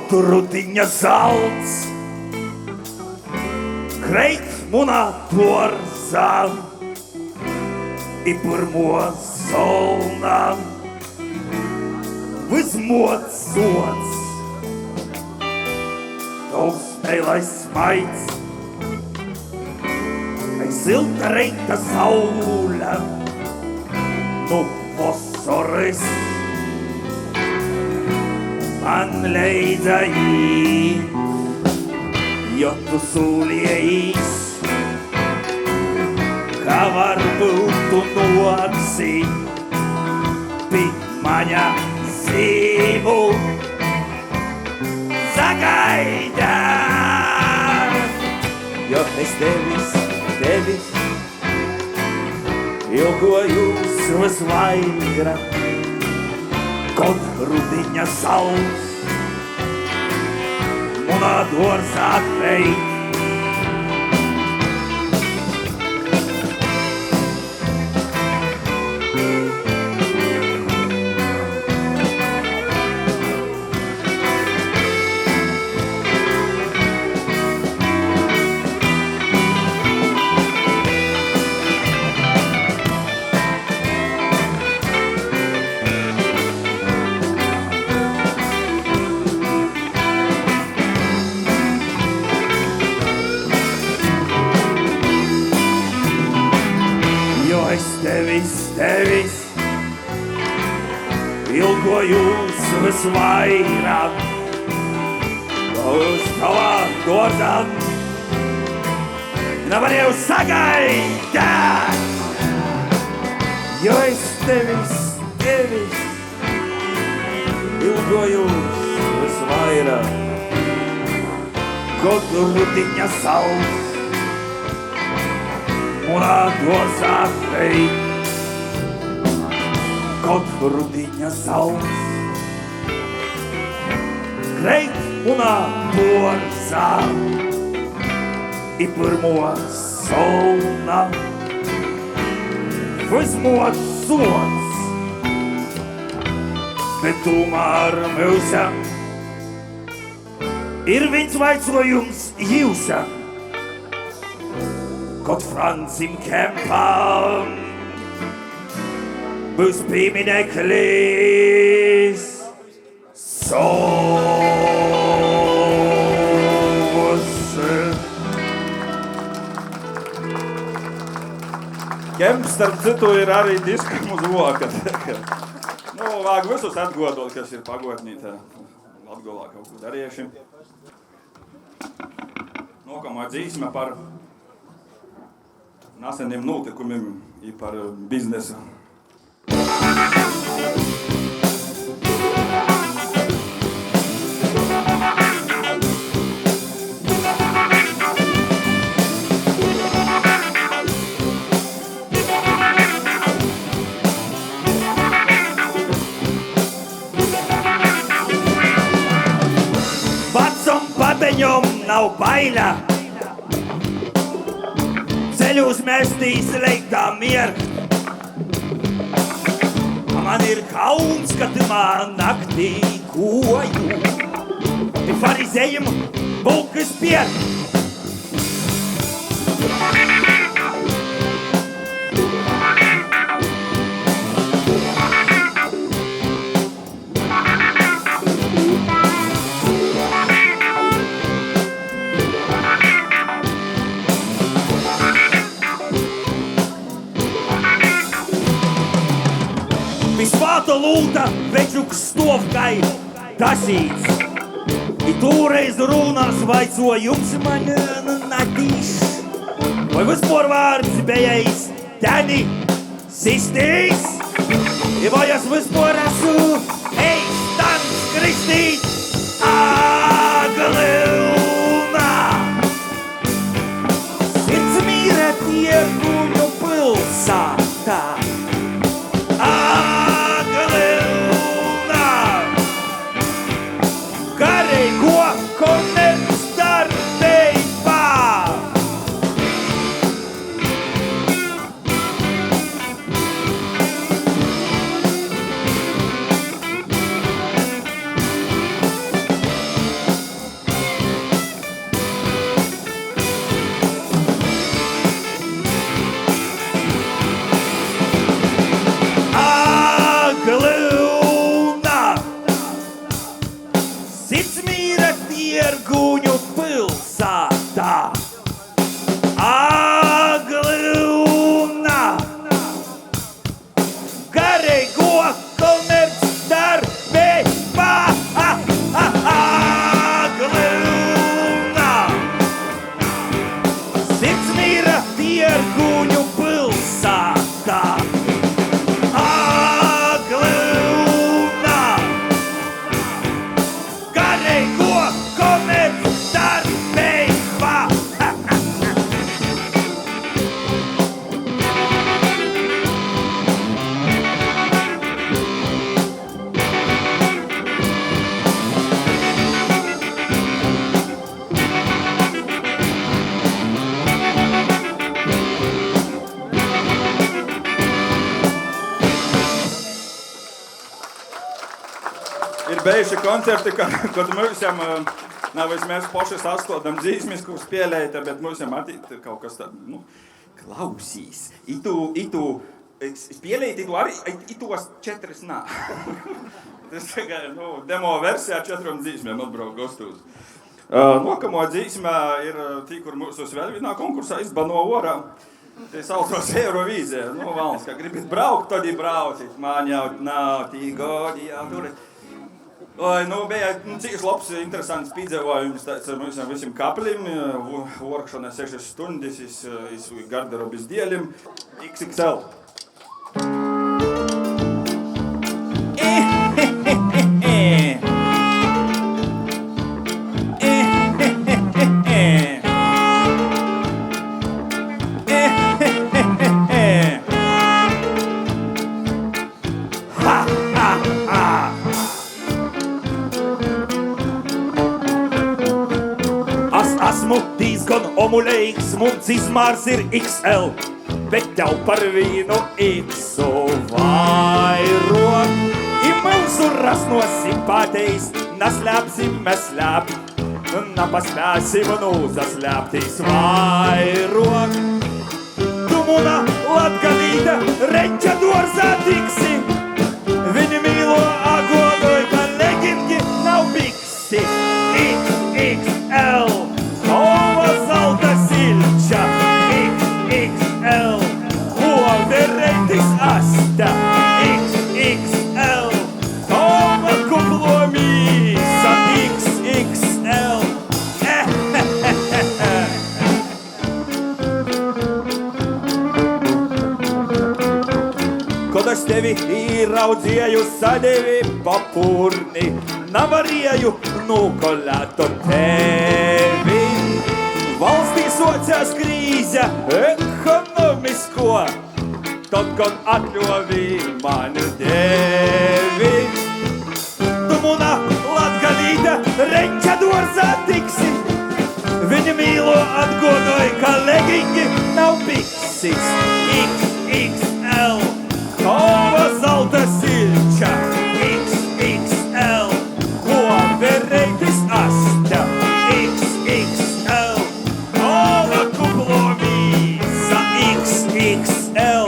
Kaut rudiņa zelts kreit munā dvorzā I pirmo solnā Vizmot sots Tavs meilais smaids Kai silta reita saule Nu fosforis Man leidza īt Jo tu sūliejīs Kā varbūt tu noksi Pie maņa zīmu Sagaida Jo es tevis Ilgojos visvairāk Kaut rudiņa saules Munā dvorzā kreit tevis Ilgojos visvairāk Uz tavā dvorzā Nevarēju sagaidāt Jo es tevis Ilgojos visvairāk Kaut rudiņa saules Munā dvorzā kreit Kaut rudiņa saules Kreit munā dvorzā I pirmo solnā Vizmot sots Bet tomēr mūsā Ir viens vaicojums jūsā Kaut Francim Kempam Būs piemineklis savs. Kemps, starp citu, ir arī diskam uz voka. Nu, vajag visus atgodot, kas ir pagotnītā. Latgolā kaut ko darieši. Nokamā dzīsme par neseniem notikumiem I par biznesu. Vecam pabeņom nav baila Ceļus mestīs leiktā mierkt Man ir kauns, ka timā naktī koju I farizējiem bulkas pierkt Visvāta lūta večuks stovkai tasīts I tūreiz runās vaicojums man natīs Vai vispār vārds bijais tēni sistīs I vai es vispār esmu eistans kristīt Agalilna Sirds mīra tieguļu pilsātā bijuši koncerti, kad mūsiem, mēs paši sastodam dzīsmis, kuras pielēta, bet mūsiem atīt kaut kas tā, nu, klausīs. Itu pielēta, itos 4 nā. Tas tikai, nu, demo versijā 4 dzīsmiem atbrauk gostūs. Nokamo dzīsmē ir tī, kur mūsos vēl vienā konkursā izbano orā. Tie saucos Eurovīzija. Nu, valns, kā gribit braukt, tad braucit. Man jau nav tī godi, jau tur. Nu, bija cīši labs, interesants piedzīvojums mums visiem kaplim. Vorkšana 6 stundas, iz garderobis dielim. XXL. Esmu diezgan omulīgs, mums izmērs ir XL, bet tev par vīnu X vairāk. I mūsu rasno simpātijas, naslēpsim mēs slēp, napaspēsim un uzaslēptīs vairāk. Tu muna latgalīte, reņķa dorzā tiksi, viņi mīlo agodoj, ka leģingi nav biksis. XXL. Ова залта сильча, XXL, overrated asta, XXL, ова купло миса, XXL. Kad es tevi ieraudzēju, sadevi papurni, navarēju nukolēt tevi. Valstī socās krīze ekonomisko, tad, kad atļovī mani devi. Tu muna latgalīte, reņķa dorzā tiksi, viņi mīlo atgodoja, ka leģingi nav biksis. XXL, tova zelta silča, XXL, overrated asta, XXL. XXL.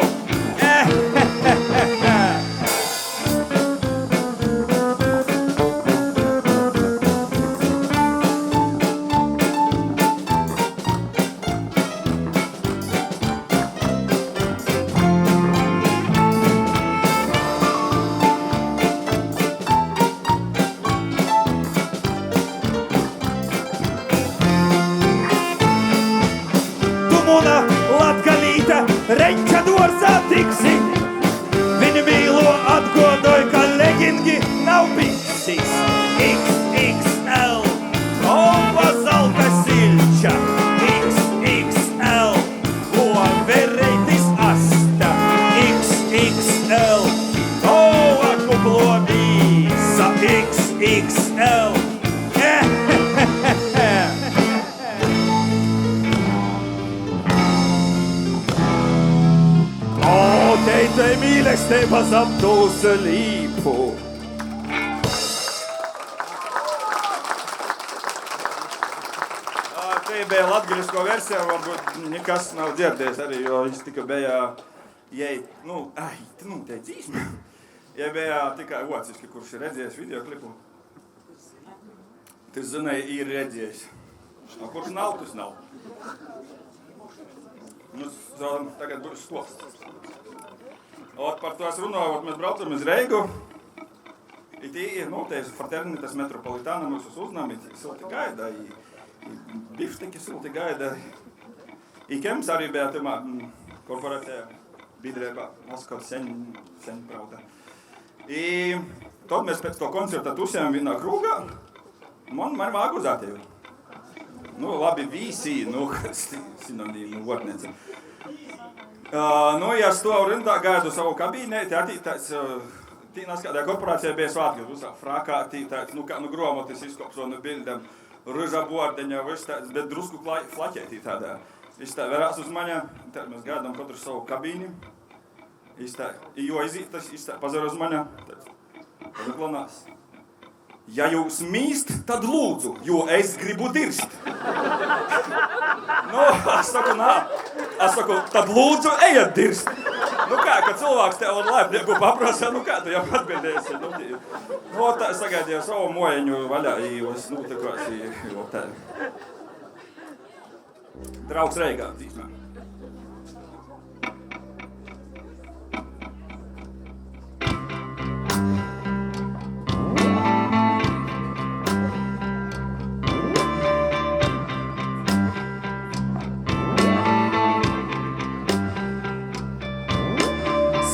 Reņķa dorzā tiksi, viņi mīlo atgodoja, ka leģingi nav biksis. XXL, ova zelta silča, XXL, overrated asta, XXL, ova kuplo mīsa, XXL. Tei mīlestības aptūs līpu. Te bija latgalisko versija, varbūt nekas nav dzirdējis arī, jo viņš tika bija, te dzīsme. Ja bija tikai vāciski, kurš ir redzējis videoklipu. Tas zināja, ir redzējis. Kurš nav, tas nav. Tagad būs stosts. Par to es runāju, mēs braucam uz Reigu. I tī ir noteikti fraternitas metropolitāna mūsu uznami, silti gaida, i bifšteki silti gaida. I Kems arī bija tamā korporacijā biedrībā, Moskva seņ prauta. I tad mēs pēc to koncerta tusējām vienā krūgā, man vāg uzātēju. Nu, labi, visi, sinonīmu votnēca. Ja stovu rindā gaidu savu kabīnēti, attītāts, tīnās kādā korporācijā bija svātki, uzsāk frākā, attītāts, gromotis izkopsonu bildam, ruža bordeņa, viss tāds, bet drusku flaķētī tādā. Viņš tā verās uz mani, tad mēs gaidām katru savu kabīni, jo izīt, tas pazar uz mani, tad uzklanās. Ja jūs mīst, tad lūdzu, jo es gribu dirst. Nu, es saku, tad lūdzu, ejiet dirst. Nu kā, kad cilvēks tev ar laipnieku paprasa, nu kā tu jau atbiedēsi. Nu, tā sagaidīju savu mojeņu vaļā, jūs, nu, tā kā, jo tā. Draugs Reigā, tīmē.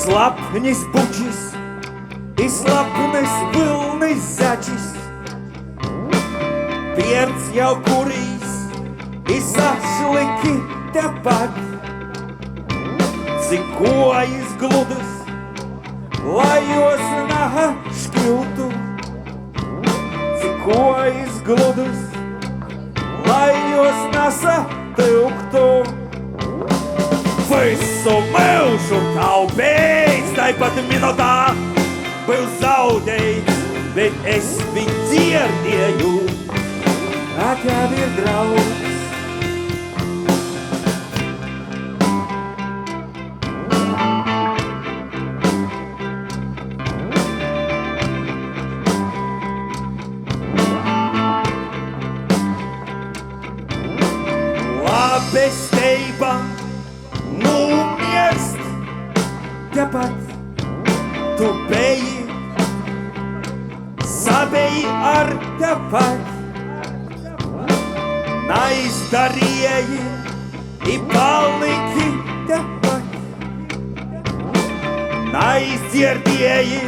Slapnis bučis, slapnis vilnis začis, pierts jau kurīs, sašliki tepat, cik kojas gludas, lai jos naškiltu, cik kojas gludas, lai jos nesatilktu. Visu mūžu taupīts, tāpat minūtā был zaudēts, bet es viņu dzirdēju, tev ir draugs. Labestība mirst, tepat tu beji, sabeji ar tepat. Neizdarīji, paliki tepat. Neizdzirdēji,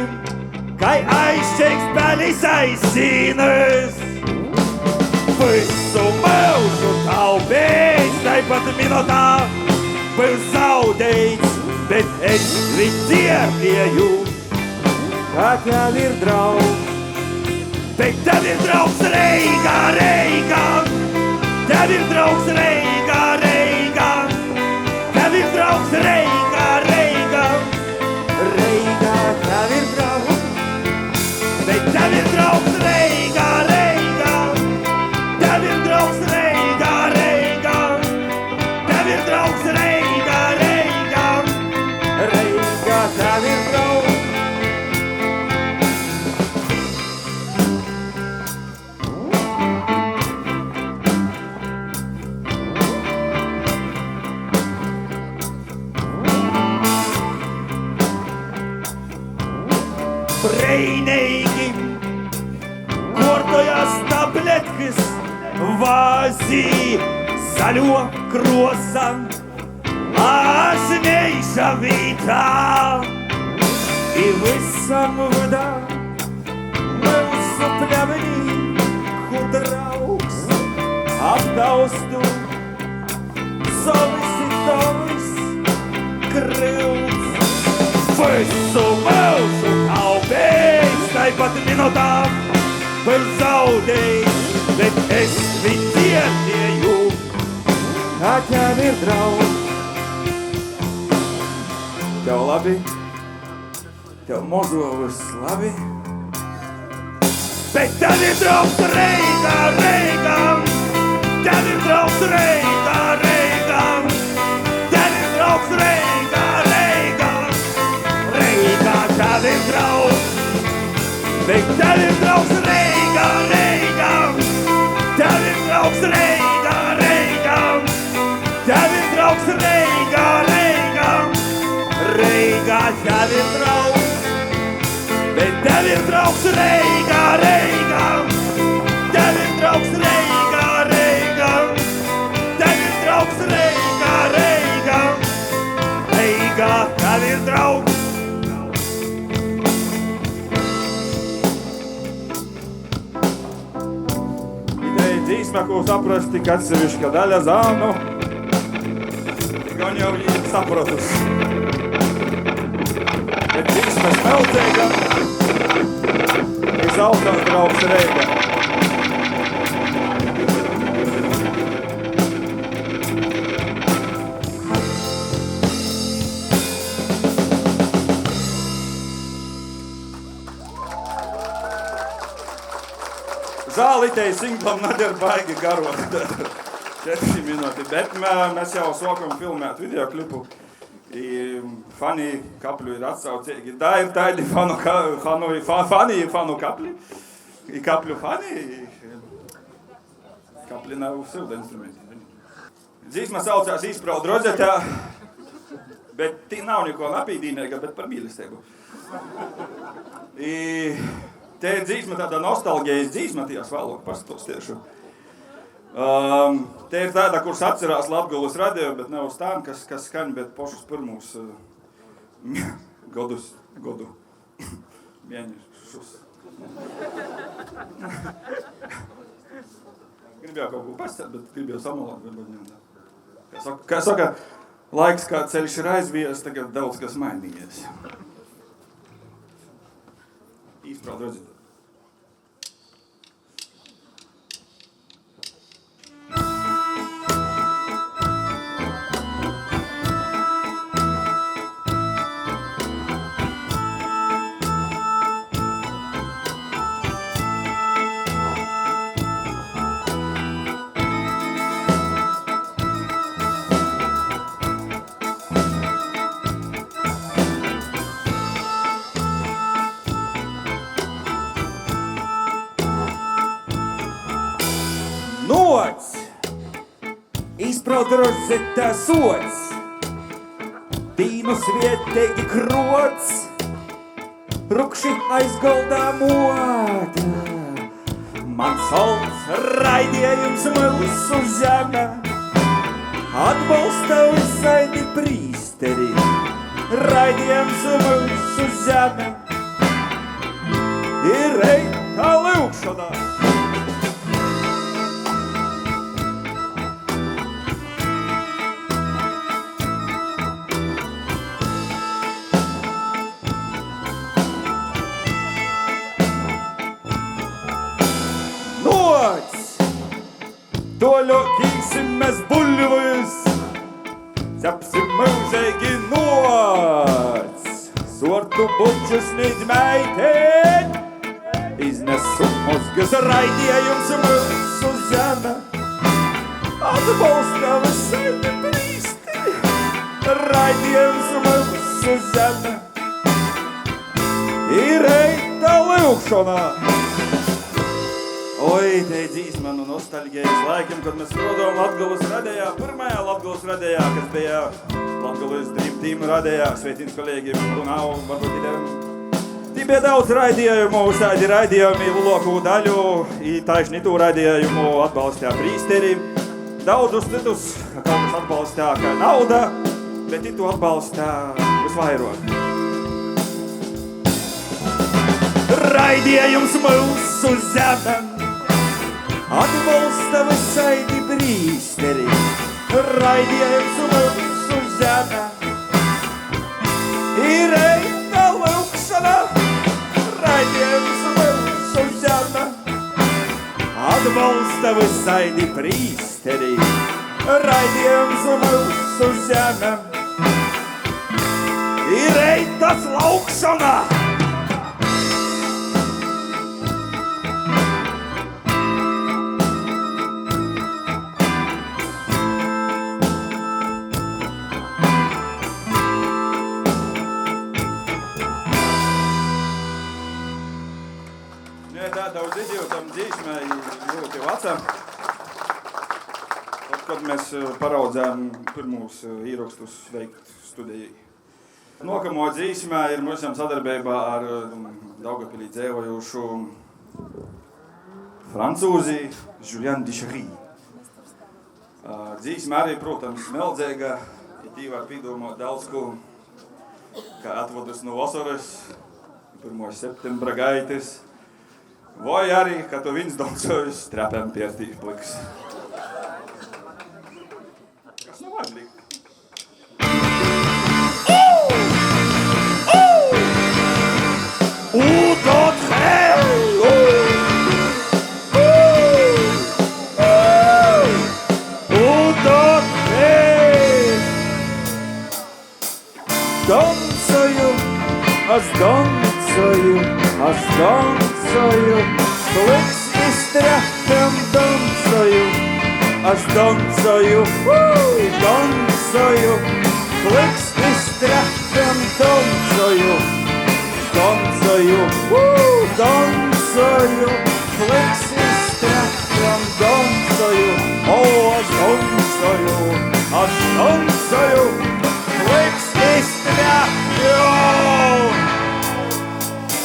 kai aizšķieks pelis aizsīnes. Visu mūžu taupīts, tāpat minūtā был zaudēts, bet es viņu dzirdēju, tev ir draugs. Bet tev ir draugs Reigā, Reigā, tev ir draugs Reigā, Reigā, tev ir draugs Reigā, Reigā, Reigā, tev ir draugs. Bet tev ir draugs Reigā, Reigā, tev ir draugs Reigā, Reigā, tev ir draugs Reigā, Reigā, Reigā, tev ir draugs. Breinīgi kortojās tabletkas vāzī zaļo krosam asneiša vītā I visam vadā mūsu pļavenīku draugs aptaustu solicitors krils. Visu mūžu taupīts, tāpat minūtā был zaudēts, bet es viņu dzirdēju, tev ir draugs. Tev labi, tev mozovus labi, bet tev ir draugs Reigā, Reigā, tev ir draugs Reigā, Reigā, tev ir draugs Reigā, Reigā, Reigā, tev ir draugs. Bet tev ir draugs Reigā, Reigā, tev ir draugs Reigā, Reigā, tev ir draugs Reigā, Reigā, Reigā, tev ir draugs. Bet tev ir draugs Reigā, Reigā, tev ir draugs Reigā, Reigā, tev ir draugs Reigā, Reigā, Reigā, tev ir draugs. Dzīsmē, ko saprast tik atsevišķa daļa zānu, gan jau viņi saprotus. Bet dzīsmē smelcēga, izaugtās draugs Reigā. zālītei singlam nadir baigi garot 4 minūti, bet mēs jau sākam filmēt videoklipu. Fani kapļu ir atsaucīgi. Tā ir tādi fanu kapļi. I kapļu fani. Kapļi nav silda instrumenti. Dzīsma saucās Izpraud rozetā, bet tī nav neko napīdīnēga, bet par mīlestību. Te ir dzīsma tāda nostalģijas dzīsma, tījās vēlāk pastostiešu. Te ir tāda, kuras atcerās Latgulas radio, bet nav uz tām, kas skaņ, bet pošus pirmūs godu mēnešus. Gribēju kaut ko pasēt, bet gribēju samalāt. Kā saka, laiks kā ceļš ir aizvies, tagad daudz kas mainījies. Izpraud rozetā. Nots, izpraud rozetā sots, tīnus vietīgi krots, rukši aizgoldā moda. Mans solds raidījums mūsu zeme, atbalsta visaidi prīsteri, raidījums mūsu zeme, ir reita lūkšanā. Doļokīsim mēs buļvis, cepsim mūžīgi nots, sortu bučus nīdz meitēn, iznesu mozgas raidījums mūsu zeme, atbalsta visaidi prīsteri, raidījums mūsu zeme, ir reita lūkšanā. Oi, te dzīsma no nostalģijas laikiem, kad mēs rodām Latgulas radējā, pirmajā Latgulas radējā, kas bija Latgulas Dream Team radējā, sveitins kolēģiem, un nav, varbūt idejām. Tī bija daudz raidījumu, uzsādi raidījumi loku daļu, I taišni tū raidījumu atbalstījā prīsteri. Daudzus citus kaut kas atbalstījā kā nauda, bet itu atbalstījā visvairāk. Raidījums mūsu zemem, atbalsta visaidi prīsteri, raidījums mūsu zeme, ir reita lūkšana, raidījums mūsu zeme, atbalsta visaidi prīsteri, raidījums mūsu zeme, ir reitas lūkšana. Daudz izjūtam dzīsmē ļoti vecam. Tad, kad mēs paraudzējām pirmos īrakstus veikt studiju. Nokamo dzīsmē ir mūsam sadarbībā ar Daugavpilī dzēvojušu francūzi Julien Dichery. Dzīsmē arī, protams, meldzīga, ja tī var pīdomot daudz ko, kā atvadas no vasaras, 1. septembra gaitas. Vai arī, ka tu viņas dancojus trepēm pērtīs pliks. Kas nav vajag? Dancoju, pliks iztrepam dancoju, aš dancoju, dancoju, fliks iztrepam dancoju, dancoju, dancoju, fliks iztrepam dancoju, aš dancoju, fliks iztrepam.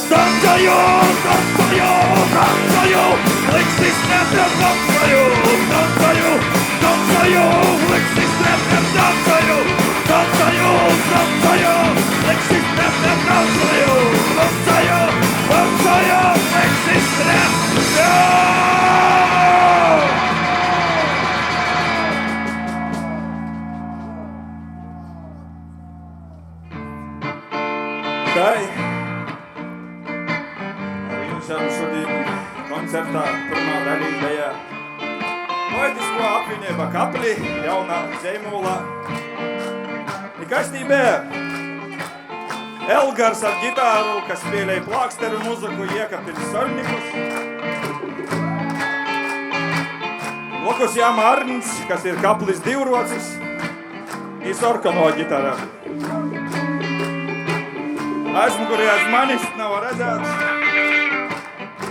Dancoju, dancoju, dancoju, fliks iztrepam dancoju, dancoju, dancoju, fliks iztrepam dancoju, dancoju, dancoju, fliks iztrepam dancoju, dancoju, dancoju, fliks iztrepam. Tai šodien koncertā pirmā dalība poetisko apvienība Kapli, jaunā Zeimūlā. I kastībā Elgars ar gitāru, kas spēlēja plāksteru muziku, Iekapils Soļnikus. Blokus Jāma Arns, kas ir Kaplis divrocis, I Sorkano gitārā. Aizmugurējās manis nav redzēts.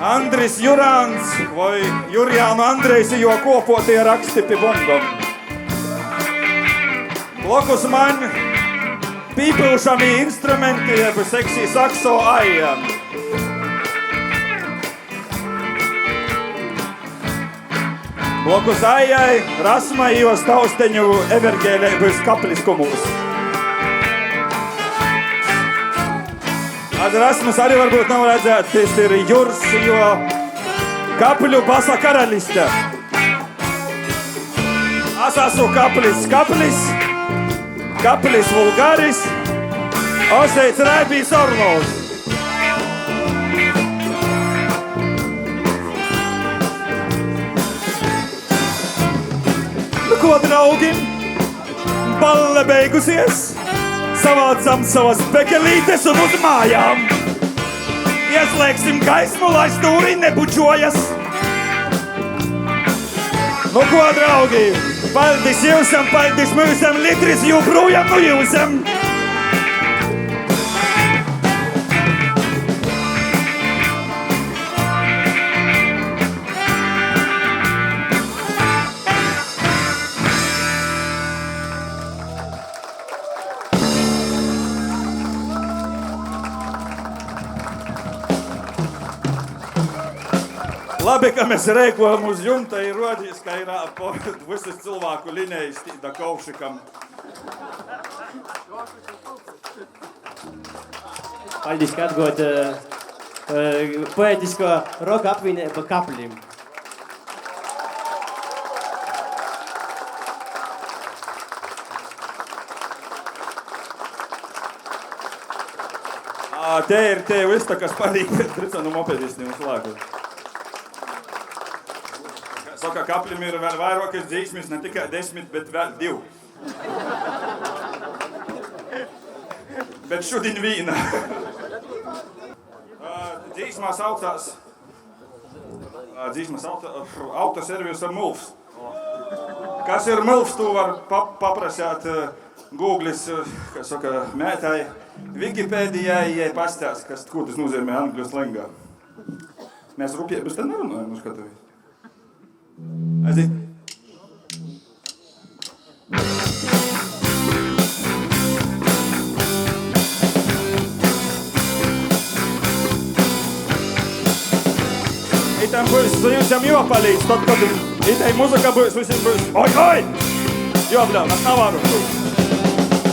Andris Jurāns vai Jurjānu Andrejs, jo kopotie raksti pi bongom. Blokus man pīpilšami instrumenti, jeb seksī sakso aija. Blokus aijai Rasma Ivas Tausteņu evergēlēbis kapliskumus. Rasmus arī varbūt nav redzēt, tas ir Jurs, jo Kapļu basa karaliste. Es esmu Kaplis Vulgaris, Oseits Raibijs Orlovs. Nu ko, draugi, balle beigusies? Savācam savas pekelītes un uz mājām. Ieslēgsim gaismu, lai stūri nebučojas. Nu ko, draugi, paldies jūsam, paldies mūsam, litris jūprojām nu jūsam. Labi, ka mēs rēkojam uz jumta, ir rodījis, ka ir visas cilvēku linējas tīda kaušikam. Paldies, ka atgod poetisko roka apvienību Kaplim. Te ir viss, kas palīk tricanu mopedistiem uz lēku. Saka, Kaplim ir vēl vairākas dzīsmes, ne tikai 10, bet vēl 2. Bet šodien vīna. Dzīsmā saucās autoservisa Mulfs. Kas ir Mulfs, tu var paprasāt Googlis, kas saka, mētai Wikipēdijai, jai pastās, ko tas nozīmē angļu slengā. Mēs rupjēbus te nerunājam uz Katovi. Aiziet. Itam būs visam jopalīdz, tad, kad itai muzika būs, visam būs. Oi! Jobļām, es navaru.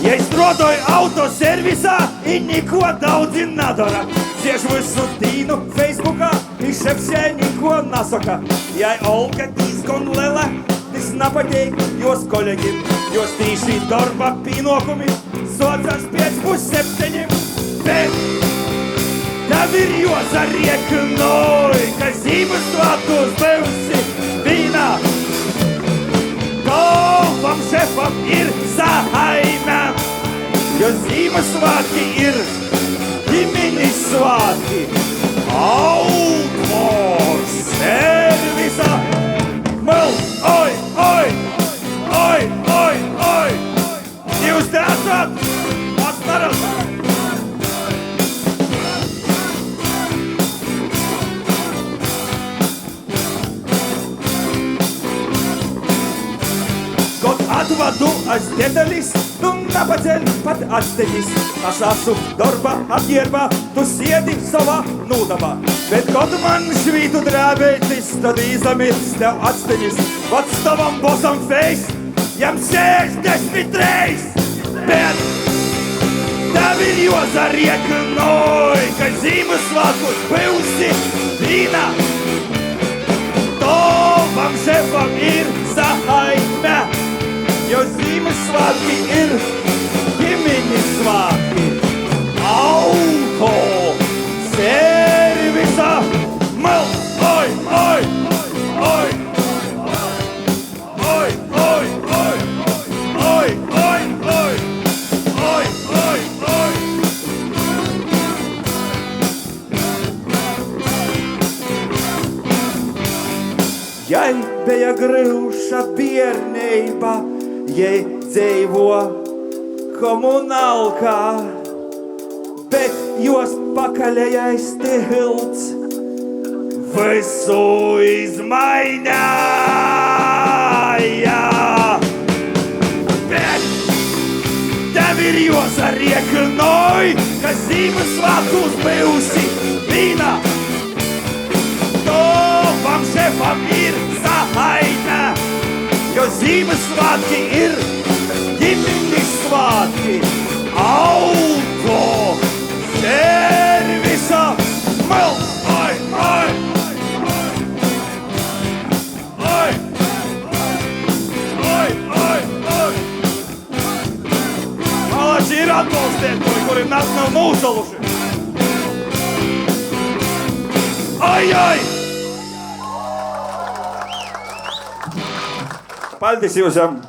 Ja es strādāju autoservisā, I niko daudzi nadara. Siešu visu tīnu Facebookā, I šepšē niko nasaka. Ja Olga diezgan lela, tas nepateik jos kolegim, jos tīši darba pienākumi socās 5:30. Bet tev ir jāsarēķinoj, ka Ziemassvētkos būsi vīnā. Galvam šefam ir saime, jo Ziemassvētki ir ģimenes svētki. Augmors! vadu aiz piedalis, tu napadzeļ pat atsteņis. Es esmu darba apģērbā, tu siedi savā nūdabā. Bet, kad man švītu drēbētis, tad izamirs tev atsteņis. Vats tavam bosam fejs, jam 60 reiz. Bet tev ir jozarieknoj, ka Ziemassvētkos byusi vīna. Tovam šefam ir sahaime, jo Ziemassvētki ir ģimeņas svētki. Auto servisa mal, oi, oi, oi, oi, oi, oi, oi, oi, oi, oi, oi, oi. Jai bija gryuša bierneiba, jai dzeivo komunalkā, bet jos pakaļējais tilts visu izmaināja. Bet tev ir jozarieknoj, ka Ziemassvētkos byusi vīna. Tovam šefam ir sahaime, jo Ziemassvētki ir ģimeņas svētki. Auto servisa mal, oi, oi, oi, oi, oi, oi. Malači ir atbalstiet, kuri nas nav nūsaluši. Ai, ai! Paldies jūsam!